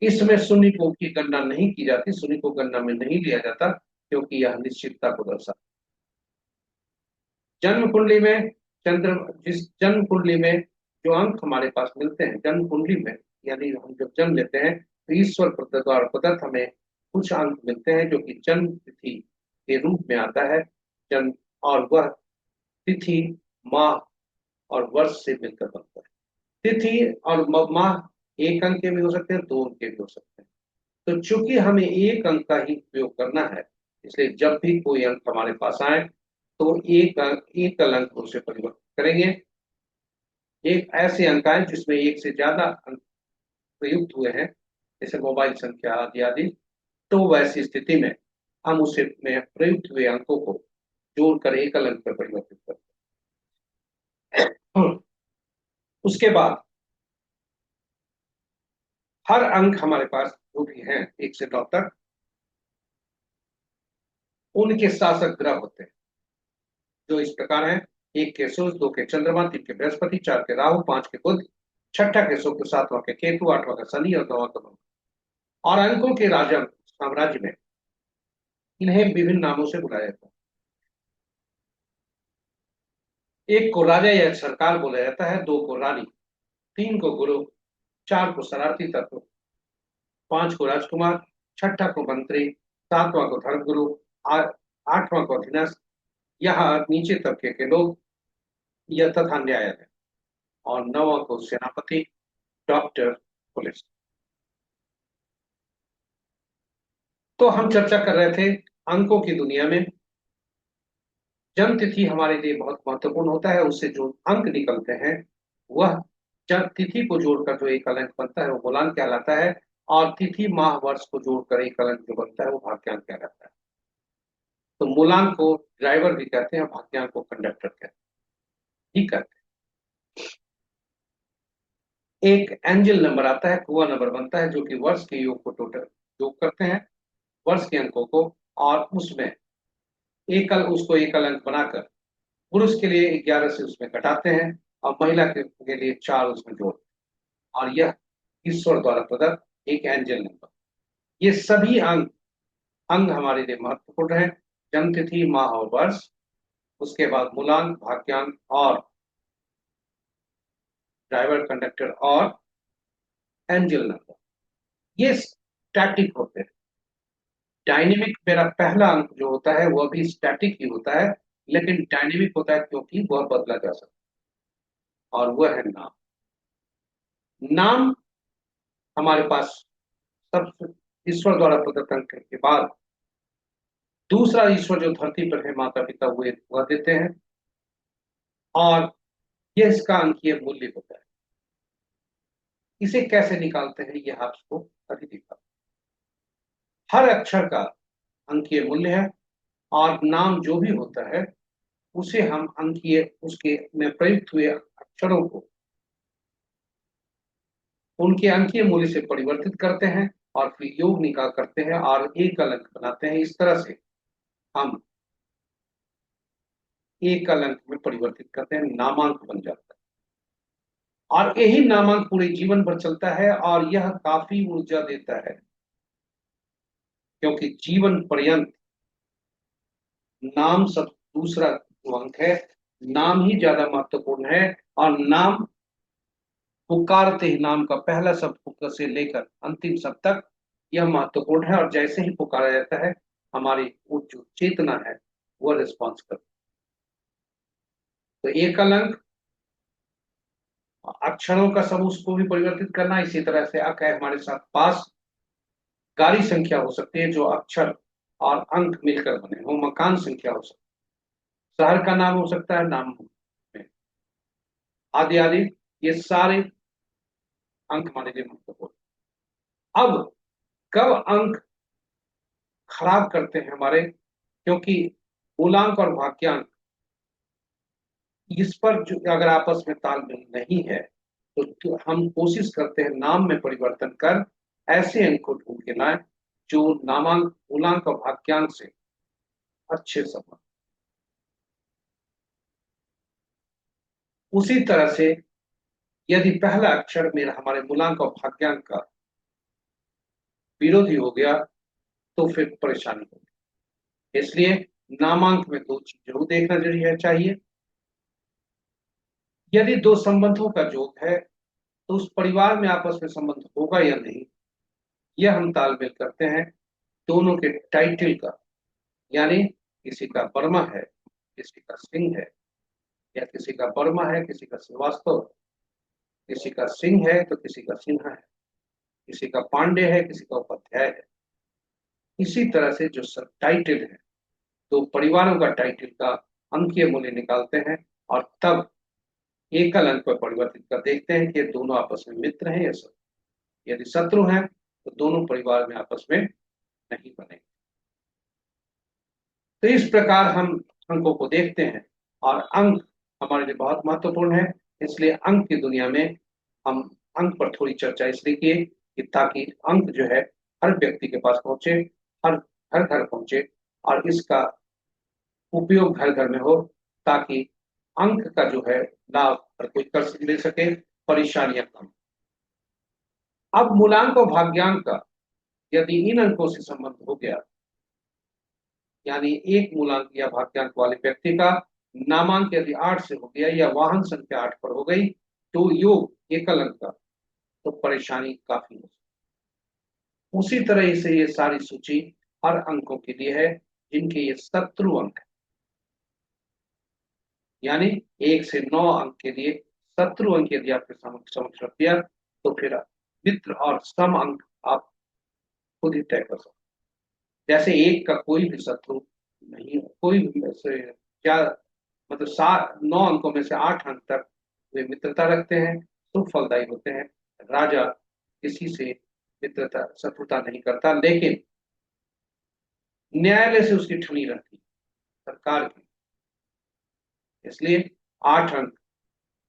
इसमें शून्य को की गणना नहीं की जाती, शून्य को गणना में नहीं लिया जाता, क्योंकि यह निश्चितता को दर्शाता है। जन्म कुंडली में चंद्र जिस जन्म कुंडली में जो अंक हमारे पास मिलते हैं जन्म कुंडली में, यानी हम जब जन्म लेते हैं तो ईश्वर द्वारा प्रदत्त हमें कुछ अंक मिलते हैं जो कि जन्म तिथि के रूप में आता है। जन्म और वह तिथि माह और वर्ष से मिलकर बनता है। तिथि और माह एक अंक के भी हो सकते हैं, 2 अंक के भी हो सकते हैं। तो चूंकि हमें एक अंक का ही उपयोग करना है, इसलिए जब भी कोई अंक हमारे पास आए तो एक अंक उसे परिवर्तित करेंगे। एक ऐसे अंक आए जिसमें एक से ज्यादा अंक प्रयुक्त हुए हैं, जैसे मोबाइल संख्या आदि आदि, तो वैसी स्थिति में हम उसे में प्रयुक्त हुए अंकों को जोड़कर एकल अंक में परिवर्तित करते हैं। उसके बाद हर अंक हमारे पास जो भी हैं 1 से 9 तक, उनके शासक ग्रह होते हैं जो इस प्रकार हैं। 1 के सूर्य, 2 के चंद्रमा, 3 के बृहस्पति, 4 के राहु, 5 के बुध, छठा के शुक्र, 7वां के केतु, 8वां का शनि और 9वां का मंगल। और अंकों के राजा साम्राज्य में इन्हें विभिन्न नामों से बुलाया जाता है। 1 को राजा या सरकार बोला जाता है, 2 को रानी, 3 को गुरु, 4 को शरारती तत्व, 5 को राजकुमार, छठा को मंत्री, 7वां को धर्मगुरु, 8वां को अधीनस्थ, यहाँ नीचे तबके के लोग यह तथा न्यायालय, और 9वां को सेनापति, डॉक्टर, पुलिस। तो हम चर्चा कर रहे थे अंकों की दुनिया में जन्म तिथि हमारे लिए बहुत महत्वपूर्ण होता है। उससे जो अंक निकलते हैं वह जब तिथि को जोड़कर जो एक अंक बनता है वो मूलांक कहलाता है, और तिथि माह वर्ष को जोड़कर एक अंक जो बनता है वो भाग्यांक कहलाता है। तो मूलांक को ड्राइवर भी कहते हैं, भाग्यांक को कंडक्टर कहते हैं। ठीक है, एक एंजल नंबर आता है, कुआ नंबर बनता है, जो कि वर्ष के योग को टोटल योग करते हैं, वर्ष के अंकों को, और उसमें उसको एकल अंक बनाकर पुरुष के लिए 11 से उसमें घटाते हैं और महिला के लिए 4 उसमें जोड़ते हैं, और यह ईश्वर द्वारा प्रदत्त एक एंजल नंबर। ये सभी अंग अंग हमारे लिए महत्वपूर्ण है। जन्म तिथि, माह और वर्ष, उसके बाद मूलांक, भाग्यांक और ड्राइवर, कंडक्टर और एंजल नंबर, ये स्टैटिक होते हैं। डायनेमिक मेरा पहला अंक जो होता है वह भी स्टैटिक ही होता है, लेकिन डायनेमिक होता है क्योंकि वह बदला जा सकता है, और वह है नाम। नाम हमारे पास सब ईश्वर द्वारा प्रदत्त अंक के बाद दूसरा ईश्वर जो धरती पर है, माता पिता, वह देते हैं, और यह इसका अंकीय मूल्य होता है। इसे कैसे निकालते हैं यह आपको अभी दिखा। हर अक्षर का अंकीय मूल्य है, और नाम जो भी होता है उसे हम अंकीय उसके में प्रयुक्त हुए अक्षरों को उनके अंकीय मूल्य से परिवर्तित करते हैं और फिर योग निकाल करते हैं और एक अंक बनाते हैं। इस तरह से हम एक अंक में परिवर्तित करते हैं, नामांक बन जाता है। और यही नामांक पूरे जीवन भर चलता है और यह काफी ऊर्जा देता है, क्योंकि जीवन पर्यंत नाम सब दूसरा जो अंक है, नाम ही ज्यादा महत्वपूर्ण है। और नाम, पुकारते ही नाम का पहला शब्द पुकार से लेकर अंतिम शब्द तक यह महत्वपूर्ण है। और जैसे ही पुकारा जाता है, हमारी वो जो चेतना है वह रिस्पॉन्स करती है। तो एक अंक, अक्षरों का समूह, उसको भी परिवर्तित करना। इसी तरह से अक है हमारे साथ पास, गाड़ी संख्या हो सकती है जो अक्षर और अंक मिलकर बने हो, मकान संख्या हो सकती है, शहर का नाम हो सकता है, नाम में आदि आदि, ये सारे अंक हमारे लिए महत्वपूर्ण। अब कब अंक खराब करते हैं हमारे, क्योंकि मूलांक और भाग्यांक, इस पर जो अगर आपस में तालमेल नहीं है, तो हम कोशिश करते हैं नाम में परिवर्तन कर ऐसे अंक को ढूंढ के लाएं जो नामांक, मूलांक और भाग्यांक से अच्छे संबंध। उसी तरह से यदि पहला अक्षर मेरा हमारे मूलांक और भाग्यांक का विरोधी हो गया, तो फिर परेशानी होगी। इसलिए नामांक में दो चीज जरूर देखना जरूरी है, चाहिए। यदि दो संबंधों का योग है, तो उस परिवार में आपस में संबंध होगा या नहीं, यह हम तालमेल करते हैं दोनों के टाइटल का। यानी किसी का वर्मा है, किसी का सिंह है, या किसी का वर्मा है, किसी का श्रीवास्तव है, किसी का सिंह है तो किसी का सिन्हा है, किसी का पांडे है, किसी का उपाध्याय है। इसी तरह से जो सब टाइटल है, तो परिवारों का टाइटल का अंकीय मूल्य निकालते हैं और तब एकल अंक पर परिवर्तित कर देखते हैं कि ये दोनों आपस में मित्र हैं या शत्रु। यदि शत्रु हैं तो दोनों परिवार में आपस में नहीं बनेंगे। तो इस प्रकार हम अंकों को देखते हैं और अंक हमारे लिए बहुत महत्वपूर्ण है। इसलिए अंक की दुनिया में हम अंक पर थोड़ी चर्चा इसलिए किए कि ताकि अंक जो है हर व्यक्ति के पास पहुंचे, हर घर घर पहुंचे और इसका उपयोग घर घर में हो, ताकि अंक का जो है लाभ हर कोई कर ले सके, परेशानियां कम। अब मूलांक और भाग्यांक का यदि इन अंकों से संबंध हो गया, यानी एक मूलांक या भाग्यांक वाले व्यक्ति का नामांक यदि 8 से हो गया या वाहन संख्या 8 पर हो गई, तो योग एकल अंक का, तो परेशानी काफी हो। उसी तरह से ये सारी सूची हर अंकों के लिए है जिनके ये शत्रु अंक है। यानी 1 से 9 अंक के लिए शत्रु अंक यदि आपके समक्ष रख दिया, तो फिर मित्र और सम अंक आप खुद ही तय कर सकते। जैसे एक का कोई भी शत्रु नहीं, कोई भी ऐसे क्या, मतलब 9 अंकों में से 8 अंक तक वे मित्रता रखते हैं, सुख फलदायी होते हैं। राजा किसी से मित्रता शत्रुता नहीं करता, लेकिन न्यायालय से उसकी ठनी रहती है, सरकार की। इसलिए 8 अंक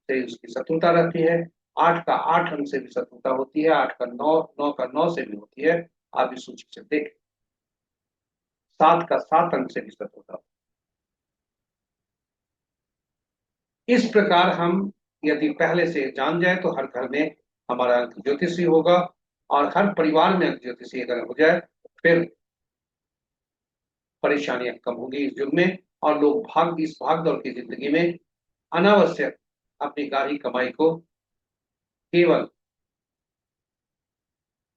से उसकी शत्रुता रहती है, 8 का 8 अंक से भी शत्रुता होती है, 8 का 9, 9 का 9 से भी होती है। आप इस सूची से देख, 7 का 7 अंक से भी शत्रुता। इस प्रकार हम यदि पहले से जान जाए तो हर घर में हमारा अंक ज्योतिषी होगा, और हर परिवार में अंक ज्योतिषी अगर हो जाए, फिर परेशानियां कम होंगी इस युग में। और लोग इस भाग दौड़ की जिंदगी में अनावश्यक अपनी गाढ़ी कमाई को केवल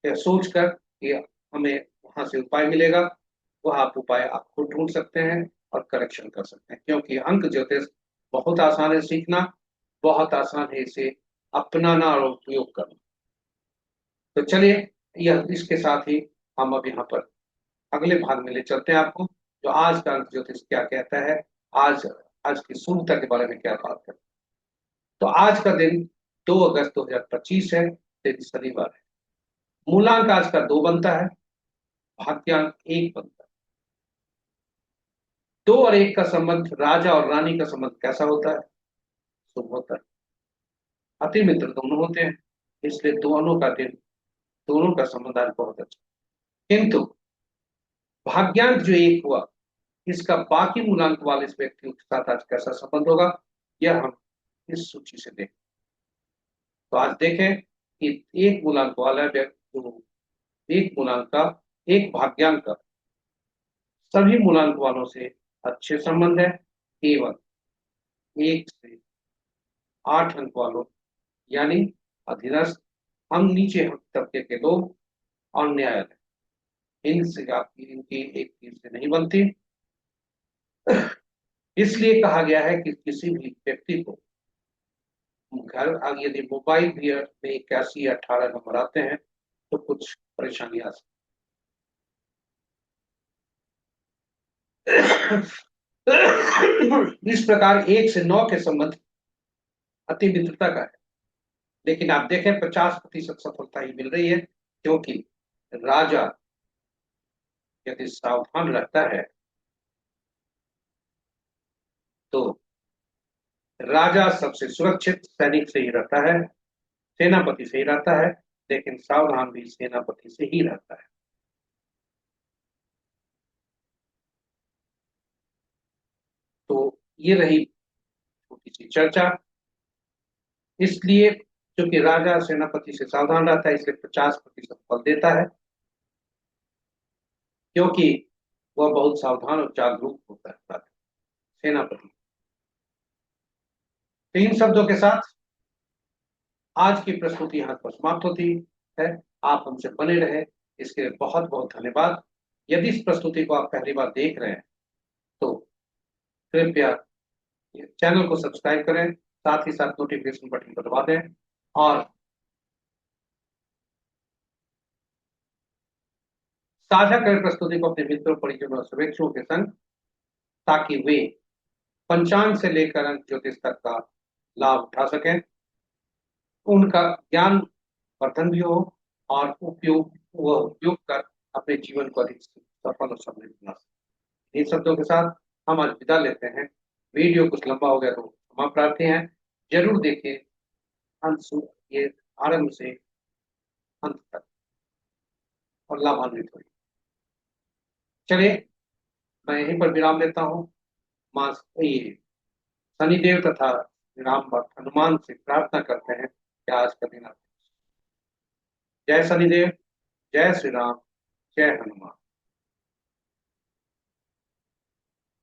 सोचकर कि हमें वहां से उपाय मिलेगा, वह आप उपाय आप खुद ढूंढ सकते हैं और करेक्शन कर सकते हैं। क्योंकि अंक ज्योतिष बहुत आसान है सीखना, बहुत आसान है इसे अपनाना और उपयोग करना। तो चलिए, यह इसके साथ ही हम अब यहाँ पर अगले भाग में ले चलते हैं आपको, जो आज का अंक ज्योतिष क्या कहता है, आज आज की शुभता के बारे में क्या बात करते हैं। तो आज का दिन 2 अगस्त 2025 है, दिन शनिवार है। मूलांक आज का 2 बनता है, भाग्यांक 1 बनता है। 2 और 1 का संबंध, राजा और रानी का संबंध कैसा होता है? शुभ होता है। अति मित्र दोनों होते हैं, इसलिए दोनों का समाधान बहुत अच्छा। किंतु भाग्यांक जो एक हुआ, इसका बाकी मूलांक वाले इस व्यक्ति के साथ आज कैसा संबंध होगा, यह हम इस सूची से देखें। तो आज देखें कि एक मूलांक वाला व्यक्ति, एक मूलांक का, एक भाग्यांक का सभी मूलांक वालों से अच्छे संबंध है, केवल 1 से 8 अंक वालों यानी अधीनस्थ, हम नीचे हम तबके के लोग और न्यायालय, इनसे आपकी इनकी एक चीज से नहीं बनती। इसलिए कहा गया है कि किसी भी व्यक्ति को घर यदि मोबाइल भी में 81 या 18 नंबर आते हैं तो कुछ परेशानी आ सकती। इस प्रकार 1 से 9 के संबंध अति मित्रता का है, लेकिन आप देखें 50% सफलता ही मिल रही है, क्योंकि राजा यदि सावधान रहता है तो राजा सबसे सुरक्षित सैनिक से ही रहता है, सेनापति से ही रहता है, लेकिन सावधान भी सेनापति से ही रहता है। तो ये रही छोटी सी चर्चा। इसलिए क्योंकि राजा सेनापति से सावधान रहता है, इसलिए 50% फल देता है, क्योंकि वह बहुत सावधान और जागरूक होता है राजा, सेनापति। तो इन शब्दों के साथ आज की प्रस्तुति यहाँ पर समाप्त होती है। आप हमसे बने रहे, इसके लिए बहुत बहुत धन्यवाद। यदि इस प्रस्तुति को आप पहली बार देख रहे हैं तो कृपया चैनल को सब्सक्राइब करें, साथ ही साथ नोटिफिकेशन बटन को दबा दें और साझा करें प्रस्तुति को अपने मित्रों, परिजनों और शुभेच्छुओं के संग, ताकि वे पंचांग से लेकर अंक ज्योतिष तक का लाभ उठा सकें, उनका ज्ञान वर्धन भी हो और उपयोग कर अपने जीवन को अधिक सफल और समृद्ध बना सकें। इन शब्दों के साथ हम आज विदा लेते हैं। वीडियो कुछ लंबा हो गया तो क्षमा प्रार्थी हैं। जरूर देखें अंत ये आरंभ से अंत तक और लाभान्वित हुई। चलिए, मैं यहीं पर विराम लेता हूँ। मां ये शनिदेव तथा राम भक्त हनुमान से प्रार्थना करते हैं कि आज का दिन आप। जय शनिदेव, जय श्री राम, जय हनुमान।